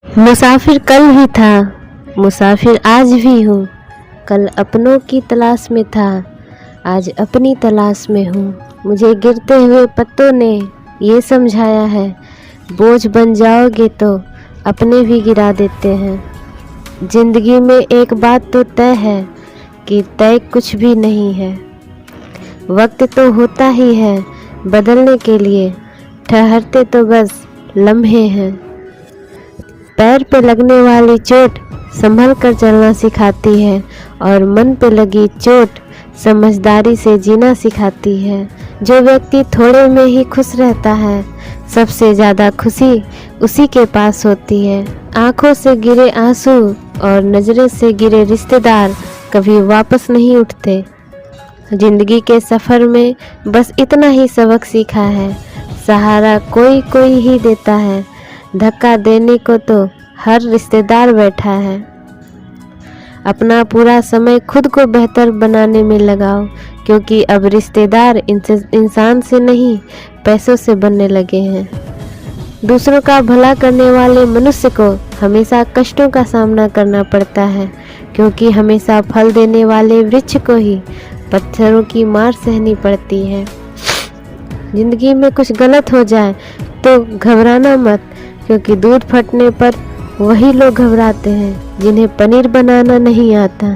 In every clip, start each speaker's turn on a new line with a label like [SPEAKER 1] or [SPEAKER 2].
[SPEAKER 1] मुसाफिर कल भी था, मुसाफिर आज भी हूँ। कल अपनों की तलाश में था, आज अपनी तलाश में हूँ। मुझे गिरते हुए पत्तों ने ये समझाया है, बोझ बन जाओगे तो अपने भी गिरा देते हैं। जिंदगी में एक बात तो तय है कि तय कुछ भी नहीं है। वक्त तो होता ही है बदलने के लिए, ठहरते तो बस लम्हे हैं। पैर पे लगने वाली चोट संभल कर चलना सिखाती है और मन पे लगी चोट समझदारी से जीना सिखाती है। जो व्यक्ति थोड़े में ही खुश रहता है, सबसे ज़्यादा खुशी उसी के पास होती है। आँखों से गिरे आंसू और नज़रों से गिरे रिश्तेदार कभी वापस नहीं उठते। जिंदगी के सफ़र में बस इतना ही सबक सीखा है, सहारा कोई कोई ही देता है, धक्का देने को तो हर रिश्तेदार बैठा है। अपना पूरा समय खुद को बेहतर बनाने में लगाओ, क्योंकि अब रिश्तेदार इंसान से नहीं पैसों से बनने लगे हैं। दूसरों का भला करने वाले मनुष्य को हमेशा कष्टों का सामना करना पड़ता है, क्योंकि हमेशा फल देने वाले वृक्ष को ही पत्थरों की मार सहनी पड़ती है। जिंदगी में कुछ गलत हो जाए तो घबराना मत, क्योंकि दूध फटने पर वही लोग घबराते हैं जिन्हें पनीर बनाना नहीं आता।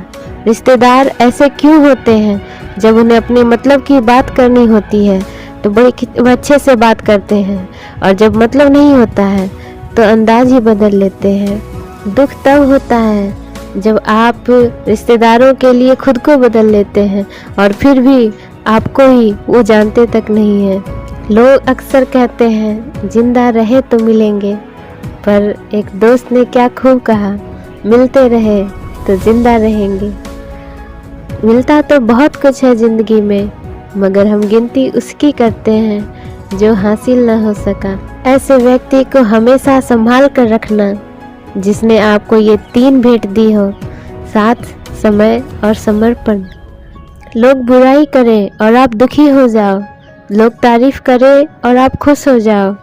[SPEAKER 1] रिश्तेदार ऐसे क्यों होते हैं? जब उन्हें अपने मतलब की बात करनी होती है तो बड़े अच्छे से बात करते हैं, और जब मतलब नहीं होता है तो अंदाज ही बदल लेते हैं। दुख तब होता है जब आप रिश्तेदारों के लिए खुद को बदल लेते हैं और फिर भी आपको ही वो जानते तक नहीं है। लोग अक्सर कहते हैं जिंदा रहे तो मिलेंगे, पर एक दोस्त ने क्या खूब कहा, मिलते रहे तो जिंदा रहेंगे। मिलता तो बहुत कुछ है ज़िंदगी में, मगर हम गिनती उसकी करते हैं जो हासिल न हो सका। ऐसे व्यक्ति को हमेशा संभाल कर रखना जिसने आपको ये 3 भेंट दी हो, साथ, समय और समर्पण। लोग बुराई करें और आप दुखी हो जाओ, लोग तारीफ करें और आप खुश हो जाओ,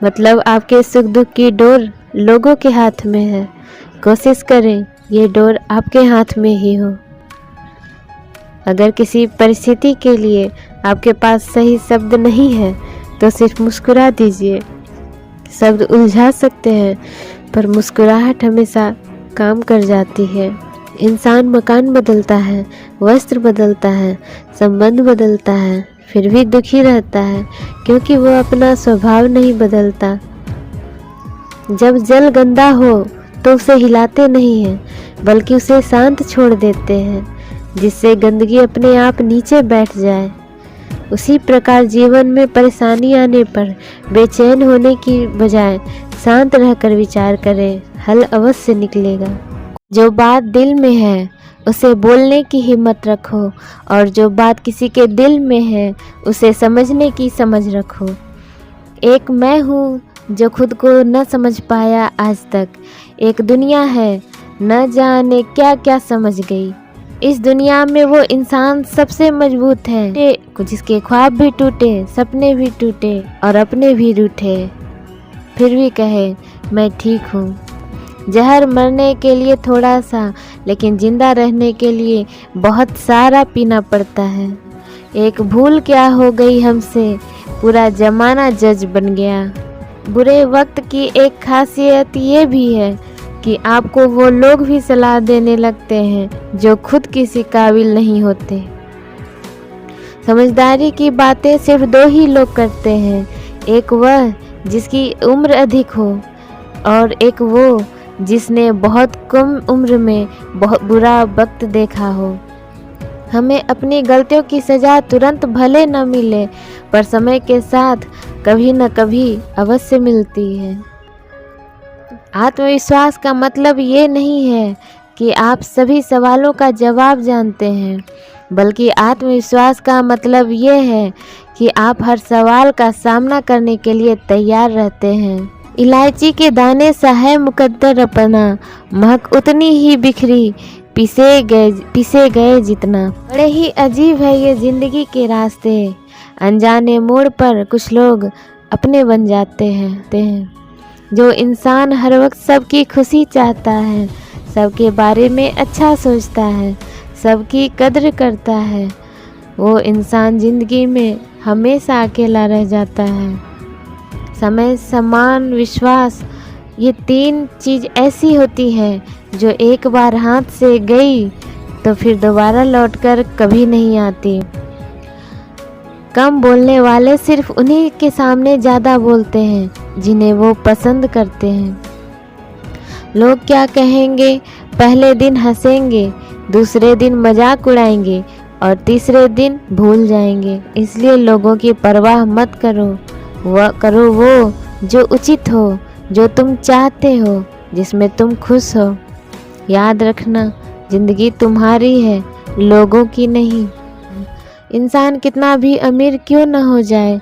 [SPEAKER 1] मतलब आपके सुख दुख की डोर लोगों के हाथ में है। कोशिश करें ये डोर आपके हाथ में ही हो। अगर किसी परिस्थिति के लिए आपके पास सही शब्द नहीं है तो सिर्फ मुस्कुरा दीजिए। शब्द उलझा सकते हैं, पर मुस्कुराहट हमेशा काम कर जाती है। इंसान मकान बदलता है, वस्त्र बदलता है, संबंध बदलता है, फिर भी दुखी रहता है, क्योंकि वो अपना स्वभाव नहीं बदलता। जब जल गंदा हो तो उसे हिलाते नहीं हैं, बल्कि उसे शांत छोड़ देते हैं, जिससे गंदगी अपने आप नीचे बैठ जाए। उसी प्रकार जीवन में परेशानी आने पर बेचैन होने की बजाय शांत रहकर विचार करें, हल अवश्य निकलेगा। जो बात दिल में है उसे बोलने की हिम्मत रखो, और जो बात किसी के दिल में है उसे समझने की समझ रखो। एक मैं हूँ जो खुद को न समझ पाया आज तक, एक दुनिया है न जाने क्या क्या समझ गई। इस दुनिया में वो इंसान सबसे मजबूत है जिसके ख्वाब भी टूटे, सपने भी टूटे और अपने भी रूठे, फिर भी कहे मैं ठीक हूँ। जहर मरने के लिए थोड़ा सा, लेकिन जिंदा रहने के लिए बहुत सारा पीना पड़ता है। एक भूल क्या हो गई हमसे, पूरा जमाना जज बन गया। बुरे वक्त की एक खासियत ये भी है कि आपको वो लोग भी सलाह देने लगते हैं जो खुद किसी काबिल नहीं होते। समझदारी की बातें सिर्फ 2 ही लोग करते हैं, एक वह जिसकी उम्र अधिक हो और एक वो जिसने बहुत कम उम्र में बहुत बुरा वक्त देखा हो। हमें अपनी गलतियों की सज़ा तुरंत भले न मिले, पर समय के साथ कभी न कभी अवश्य मिलती है। आत्मविश्वास का मतलब ये नहीं है कि आप सभी सवालों का जवाब जानते हैं, बल्कि आत्मविश्वास का मतलब ये है कि आप हर सवाल का सामना करने के लिए तैयार रहते हैं। इलायची के दाने सा है मुकद्दर अपना, महक उतनी ही बिखरी पिसे गए जितना। बड़े ही अजीब है ये जिंदगी के रास्ते, अनजाने मोड़ पर कुछ लोग अपने बन जाते हैं। जो इंसान हर वक्त सबकी खुशी चाहता है, सबके बारे में अच्छा सोचता है, सबकी कद्र करता है, वो इंसान ज़िंदगी में हमेशा अकेला रह जाता है। समय, सम्मान, विश्वास, ये 3 चीज़ ऐसी होती है जो एक बार हाथ से गई तो फिर दोबारा लौटकर कभी नहीं आती। कम बोलने वाले सिर्फ उन्हीं के सामने ज़्यादा बोलते हैं जिन्हें वो पसंद करते हैं। लोग क्या कहेंगे, पहले दिन हंसेंगे, दूसरे दिन मजाक उड़ाएंगे और तीसरे दिन भूल जाएंगे। इसलिए लोगों की परवाह मत करो, करो वो जो उचित हो, जो तुम चाहते हो, जिसमें तुम खुश हो। याद रखना, ज़िंदगी तुम्हारी है, लोगों की नहीं। इंसान कितना भी अमीर क्यों न हो जाए,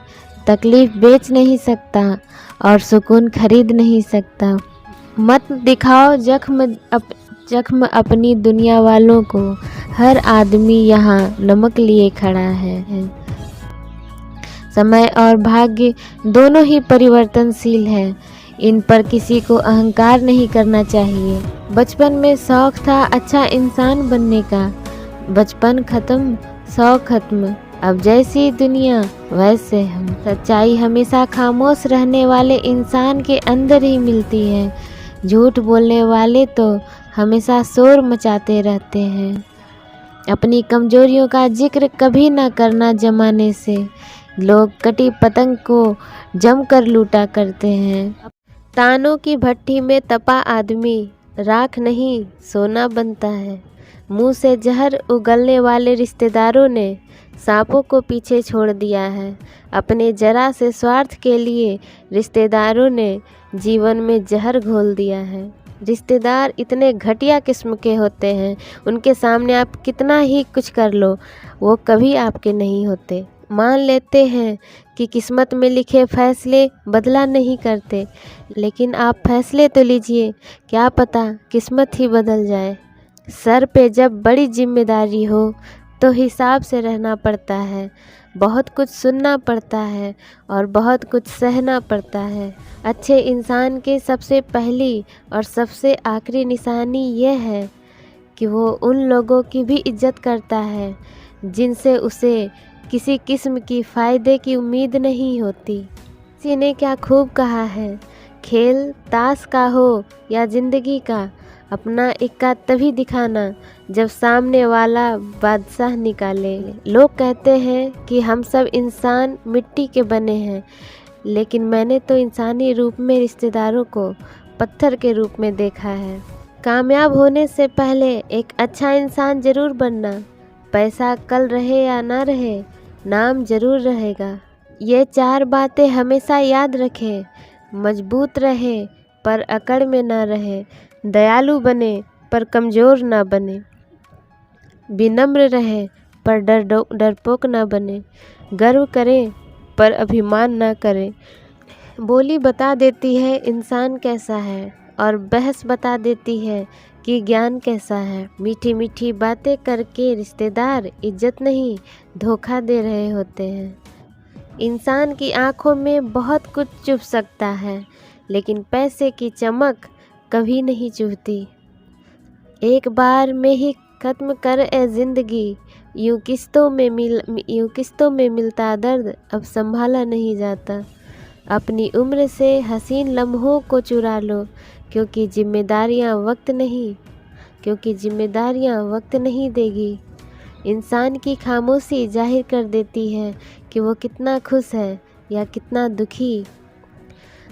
[SPEAKER 1] तकलीफ़ बेच नहीं सकता और सुकून खरीद नहीं सकता। मत दिखाओ जख्म अपनी दुनिया वालों को, हर आदमी यहाँ नमक लिए खड़ा है। समय और भाग्य दोनों ही परिवर्तनशील हैं, इन पर किसी को अहंकार नहीं करना चाहिए। बचपन में शौक था अच्छा इंसान बनने का, बचपन खत्म, शौक खत्म, अब जैसी दुनिया वैसे हम। सच्चाई हमेशा खामोश रहने वाले इंसान के अंदर ही मिलती है। झूठ बोलने वाले तो हमेशा शोर मचाते रहते हैं। अपनी कमजोरियों का जिक्र कभी ना करना जमाने से, लोग कटी पतंग को जमकर लूटा करते हैं। तानों की भट्टी में तपा आदमी राख नहीं सोना बनता है। मुंह से जहर उगलने वाले रिश्तेदारों ने सांपों को पीछे छोड़ दिया है। अपने जरा से स्वार्थ के लिए रिश्तेदारों ने जीवन में जहर घोल दिया है। रिश्तेदार इतने घटिया किस्म के होते हैं, उनके सामने आप कितना ही कुछ कर लो, वो कभी आपके नहीं होते। मान लेते हैं कि किस्मत में लिखे फैसले बदला नहीं करते, लेकिन आप फैसले तो लीजिए, क्या पता किस्मत ही बदल जाए। सर पे जब बड़ी जिम्मेदारी हो तो हिसाब से रहना पड़ता है, बहुत कुछ सुनना पड़ता है और बहुत कुछ सहना पड़ता है। अच्छे इंसान की सबसे पहली और सबसे आखिरी निशानी यह है कि वो उन लोगों की भी इज्जत करता है जिनसे उसे किसी किस्म की फ़ायदे की उम्मीद नहीं होती। किसी ने क्या खूब कहा है, खेल ताश का हो या ज़िंदगी का, अपना इक्का तभी दिखाना जब सामने वाला बादशाह निकाले। लोग कहते हैं कि हम सब इंसान मिट्टी के बने हैं, लेकिन मैंने तो इंसानी रूप में रिश्तेदारों को पत्थर के रूप में देखा है। कामयाब होने से पहले एक अच्छा इंसान ज़रूर बनना। पैसा कल रहे या ना रहे, नाम ज़रूर रहेगा। ये 4 बातें हमेशा याद रखें। मजबूत रहे पर अकड़ में ना रहे, दयालु बने पर कमज़ोर ना बने, विनम्र रहे पर डरपोक ना बने, गर्व करें पर अभिमान ना करें। बोली बता देती है इंसान कैसा है और बहस बता देती है कि ज्ञान कैसा है। मीठी मीठी बातें करके रिश्तेदार इज्जत नहीं धोखा दे रहे होते हैं। इंसान की आंखों में बहुत कुछ चुभ सकता है, लेकिन पैसे की चमक कभी नहीं चुभती। एक बार में ही ख़त्म कर ए ज़िंदगी, यूँ किस्तों में मिलता दर्द अब संभाला नहीं जाता। अपनी उम्र से हसीन लम्हों को चुरा लो, क्योंकि जिम्मेदारियाँ वक्त नहीं देगी। इंसान की खामोशी जाहिर कर देती है कि वो कितना खुश है या कितना दुखी।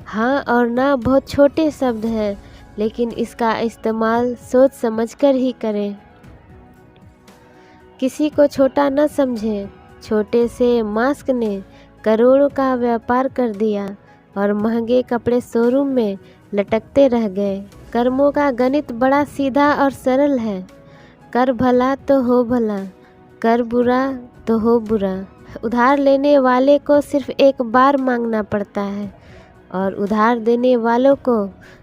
[SPEAKER 1] हाँ और ना बहुत छोटे शब्द हैं, लेकिन इसका इस्तेमाल सोच समझकर ही करें। किसी को छोटा न समझें। छोटे से मास्क ने करोड़ों का व्यापार कर दिया और महंगे कपड़े शोरूम में लटकते रह गए। कर्मों का गणित बड़ा सीधा और सरल है। कर भला तो हो भला, कर बुरा तो हो बुरा। उधार लेने वाले को सिर्फ एक बार मांगना पड़ता है और उधार देने वालों को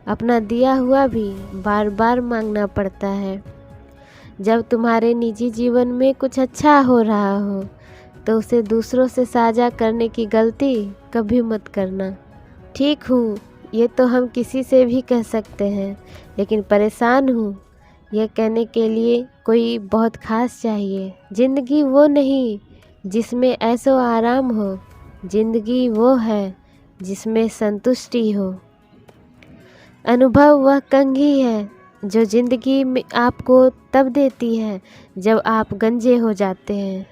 [SPEAKER 1] अपना दिया हुआ भी बार बार मांगना पड़ता है। जब तुम्हारे निजी जीवन में कुछ अच्छा हो रहा हो तो उसे दूसरों से साझा करने की गलती कभी मत करना। ठीक हूँ ये तो हम किसी से भी कह सकते हैं, लेकिन परेशान हूँ यह कहने के लिए कोई बहुत ख़ास चाहिए। ज़िंदगी वो नहीं जिसमें ऐशो आराम हो, ज़िंदगी वो है जिसमें संतुष्टि हो। अनुभव वह कंघी है जो ज़िंदगी में आपको तब देती है जब आप गंजे हो जाते हैं।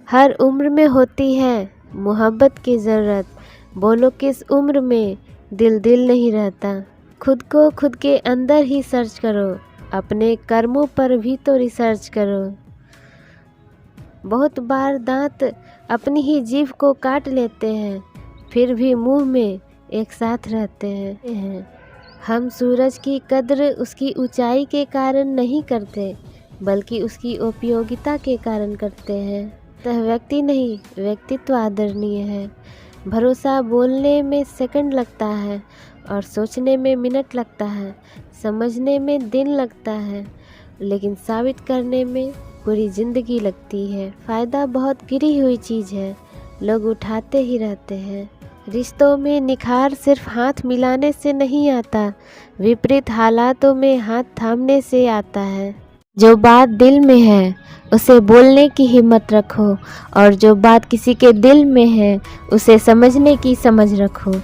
[SPEAKER 1] हर उम्र में होती है मोहब्बत की ज़रूरत, बोलो किस उम्र में दिल नहीं रहता। खुद को खुद के अंदर ही सर्च करो, अपने कर्मों पर भी तो रिसर्च करो। बहुत बार दांत अपनी ही जीभ को काट लेते हैं, फिर भी मुंह में एक साथ रहते हैं। हम सूरज की कद्र उसकी ऊंचाई के कारण नहीं करते, बल्कि उसकी उपयोगिता के कारण करते हैं। वह व्यक्ति नहीं, व्यक्तित्व आदरणीय है। भरोसा बोलने में सेकंड लगता है और सोचने में मिनट लगता है, समझने में दिन लगता है, लेकिन साबित करने में पूरी ज़िंदगी लगती है। फ़ायदा बहुत गिरी हुई चीज़ है, लोग उठाते ही रहते हैं। रिश्तों में निखार सिर्फ हाथ मिलाने से नहीं आता, विपरीत हालातों में हाथ थामने से आता है। जो बात दिल में है उसे बोलने की हिम्मत रखो, और जो बात किसी के दिल में है उसे समझने की समझ रखो।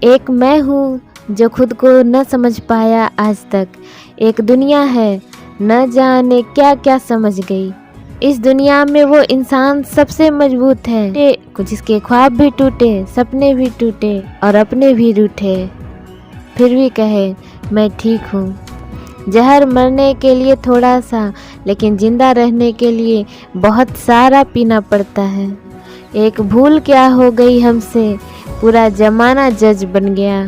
[SPEAKER 1] एक मैं हूँ जो खुद को न समझ पाया आज तक, एक दुनिया है न जाने क्या क्या समझ गई। इस दुनिया में वो इंसान सबसे मजबूत है जिसके ख्वाब भी टूटे, सपने भी टूटे और अपने भी रूठे, फिर भी कहे मैं ठीक हूँ। जहर मरने के लिए थोड़ा सा, लेकिन जिंदा रहने के लिए बहुत सारा पीना पड़ता है। एक भूल क्या हो गई हमसे, पूरा जमाना जज बन गया।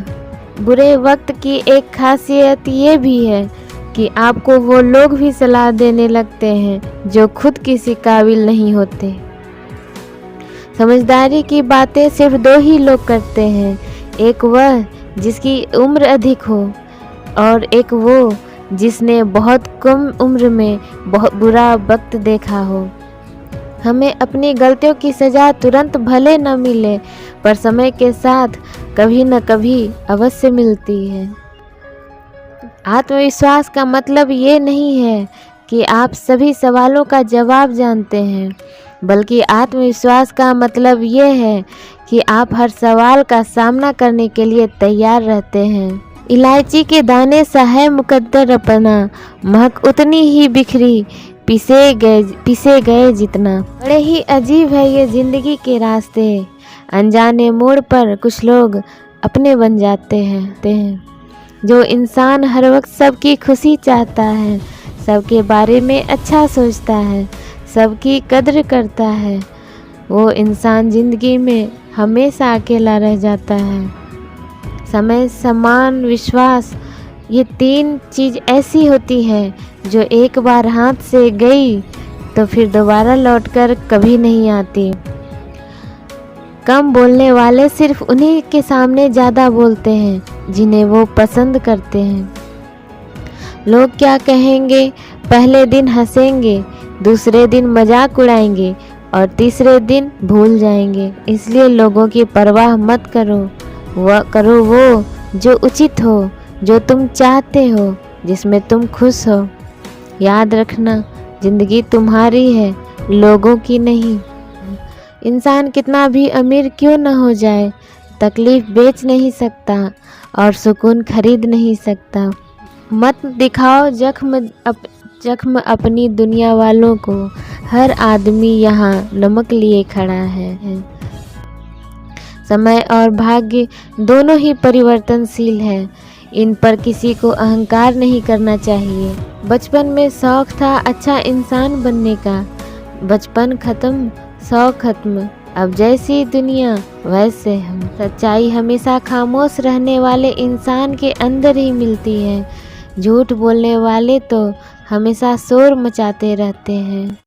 [SPEAKER 1] बुरे वक्त की एक खासियत ये भी है कि आपको वो लोग भी सलाह देने लगते हैं जो खुद किसी काबिल नहीं होते। समझदारी की बातें सिर्फ दो ही लोग करते हैं, एक वह जिसकी उम्र अधिक हो और एक वो जिसने बहुत कम उम्र में बहुत बुरा वक्त देखा हो। हमें अपनी गलतियों की सज़ा तुरंत भले न मिले, पर समय के साथ कभी न कभी अवश्य मिलती है। आत्मविश्वास का मतलब ये नहीं है कि आप सभी सवालों का जवाब जानते हैं, बल्कि आत्मविश्वास का मतलब ये है कि आप हर सवाल का सामना करने के लिए तैयार रहते हैं। इलायची के दाने सा है मुकद्दर अपना, महक उतनी ही बिखरी पीसे गए जितना। बड़े ही अजीब है ये ज़िंदगी के रास्ते, अनजाने मोड़ पर कुछ लोग अपने बन जाते हैं। जो इंसान हर वक्त सबकी खुशी चाहता है, सबके बारे में अच्छा सोचता है, सबकी कद्र करता है, वो इंसान ज़िंदगी में हमेशा अकेला रह जाता है। समय, सम्मान, विश्वास, ये तीन चीज़ ऐसी होती है जो एक बार हाथ से गई तो फिर दोबारा लौटकर कभी नहीं आती। कम बोलने वाले सिर्फ उन्हीं के सामने ज़्यादा बोलते हैं जिन्हें वो पसंद करते हैं। लोग क्या कहेंगे, पहले दिन हंसेंगे, दूसरे दिन मजाक उड़ाएंगे और तीसरे दिन भूल जाएंगे। इसलिए लोगों की परवाह मत करो, करो वो जो उचित हो, जो तुम चाहते हो, जिसमें तुम खुश हो। याद रखना, ज़िंदगी तुम्हारी है, लोगों की नहीं। इंसान कितना भी अमीर क्यों न हो जाए, तकलीफ़ बेच नहीं सकता और सुकून खरीद नहीं सकता। मत दिखाओ जख्म अपनी दुनिया वालों को, हर आदमी यहाँ नमक लिए खड़ा है। समय और भाग्य दोनों ही परिवर्तनशील हैं, इन पर किसी को अहंकार नहीं करना चाहिए। बचपन में शौक़ था अच्छा इंसान बनने का, बचपन ख़त्म शौक़ खत्म, अब जैसी दुनिया वैसे हम। सच्चाई हमेशा खामोश रहने वाले इंसान के अंदर ही मिलती है, झूठ बोलने वाले तो हमेशा शोर मचाते रहते हैं।